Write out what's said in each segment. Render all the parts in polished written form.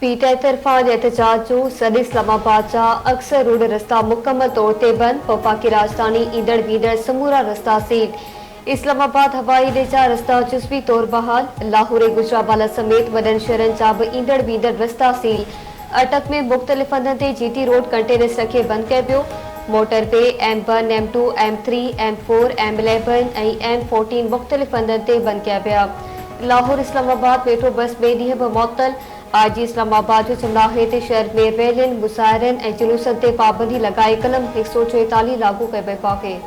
PTI तरफा एहतजाज जो सॼे इस्लामाबाद जा अक्सर रोड रस्ता मुकम्मल तौर ते बंद। पपा की राजधानी ईंदड़ वींदड़ समूरा रस्ता सील। इस्लामाबाद हवाई अड्डे जा रस्ता जुज़वी तौर बहाल। लाहौर ऐं गुजरावाला समेत वॾनि शहरनि जा बि ईंदड़ वींदड़ रस्ता सील। अटक में मुख़्तलिफ़ हंधनि ते जीटी रोड कंटेनर्स रखे बंदि कयो पियो। Motorway M1, M2, M3, M4, M11 ऐं M14 मुख़्तलिफ़ हंधनि ते बंदि कया पिया। लाहौर इस्लामाबाद मेट्रो बस ॿिए ॾींहं बि मुअतल। आज इस्लामाबाद जो चमड़ाहे ते शहर में रैलियुनि मुज़ाहिरनि ऐं जुलूसनि ते पाबंदी लॻाए कलम 144 लागू कयो पियो आहे।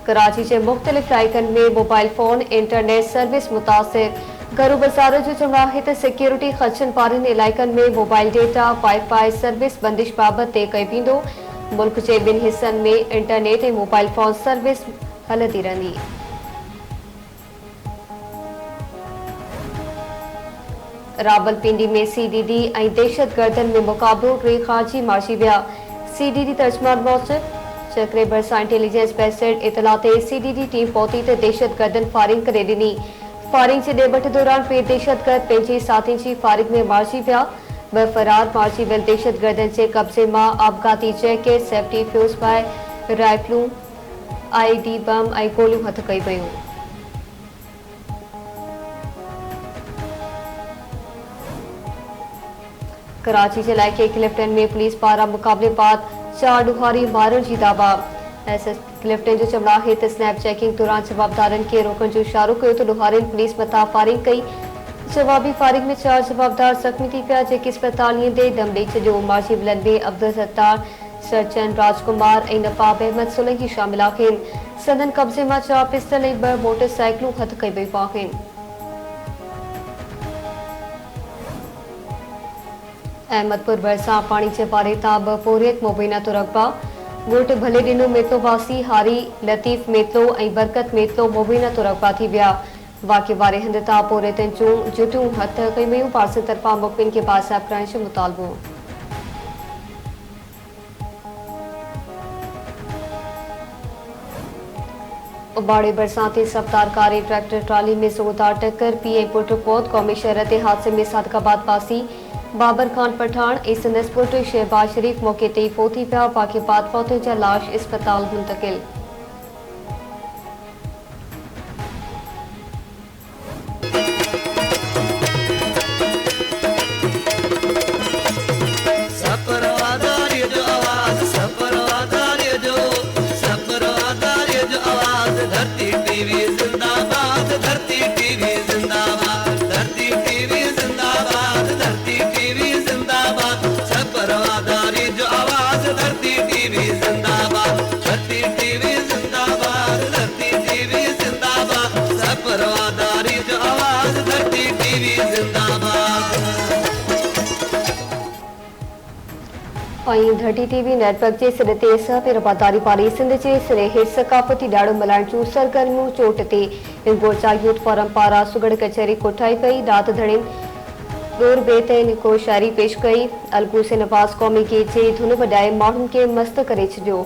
कराची के मुख़्तलिफ़ इलाइक़नि में मोबाइल फोन इंटरनेट सर्विस मुतासिर। घरू बाज़ार जो चमड़ाहे ते सिक्योरिटी ख़दशनि वारनि इलाइक़नि में मोबाइल डेटा वाईफाई सर्विस बंदिश बाबति तय कयो वेंदो। मुल्क के ॿिनि हिस्सनि में इंटरनेट ऐं मोबाइल फोन सर्विस हलंदी रहंदी। रावलपिंडी में CDD ऐं दहशतगर्दनि में मुक़ाबलो, 3 ख़ारजी मारिजी विया। CDD तर्जमान मौजूद चक्रे भरिसां इंटेलिजेंस बेस्ड इतला ते CDD टीम पहुती त दहशतगर्दनि फायरिंग करे ॾिनी। फायरिंग जे ॾेबट दौरान टे दहशतगर्द पंहिंजे साथियुनि जी फायरिंग में मारिजी विया। ॿ फरार मारिजी वियल दहशतगर्दनि जे कब्ज़े मां आपघाती जैकेट, सेफ्टी फ्यूज़ बाय राइफलूं, IED बम ऐं गोलियूं हथ कयूं वयूं। कराची जे इलाइक़े क्लिफ्टन में पुलिस पारां मुक़ाबले बाद 4 ॾुहारी मारण जी दावा। SS क्लिफ्टन जो चमड़ाहे ते स्नैप चेकिंग दौरान जवाबदारनि खे रोकण जो इशारो कयो त ॾुहारियुनि पुलिस मथां फायरिंग कई। जवाबी फायरिंग में 4 जवाबदार ज़ख़्मी थी पिया, जेके अस्पताल ईंदे दम ॾेई छॾियो। मारिजी वियलनि में अब्दुल सत्तार, सरचंद राजकुमार ऐं नवाब अहमद सोलंकी शामिल आहिनि। संदन कब्ज़े मां 4 पिस्टल ऐं 2 मोटरसाइकिलूं हथ कयूं वयूं आहिनि। अहमदपुर भरिसां पाणी जे पारे तां 2 पोरियत मुबैना तो रक़बा। ॻोठ भले ॾिनो मेतलो वासी हारी लतीफ़ मेतलो ऐं बरकत मेतलो मुबैना तो रक़बा थी विया। वाक़े वारे हंध तां पोरियतनि जूं जुटियूं हथ कयूं वयूं। पार्सल तरफ़ां मुख़बिन खे बाज़ाब करण जो मुतालबो। उबाड़े बरसां तेज़ रफ़्तार कार ट्रैक्टर ट्राली में ज़ोरदार टक्कर। पीउ ऐं पुट मौत। क़ौमी शहर ते हादसे में सादिक़ाबाद वासी बाबर खान पठान ऐं संदसि पुट शहबाज शरीफ़ मौक़े ते ई फ़ौत थी पिया। वाक़े बाद फ़ौतनि जा लाश इस्पताल मुंतक़िल। धरती TV नेटवर्क के सिरे ते सह रवादारी वारी सिंध के सिरे हेठि सकाफ़ती ॾाड़ो मल्हाइण जूं सरगर्मियूं चोट ते। इंगोरचा यूथ फोरम पारां सुगड़ कचहरी कोठाई पई। रात धड़िन डोर बेत को शायरी पेश कई। अलगूस नवाज़ क़ौमी गीत जे धुन वॼाए माण्हुनि खे मस्त करे छॾियो।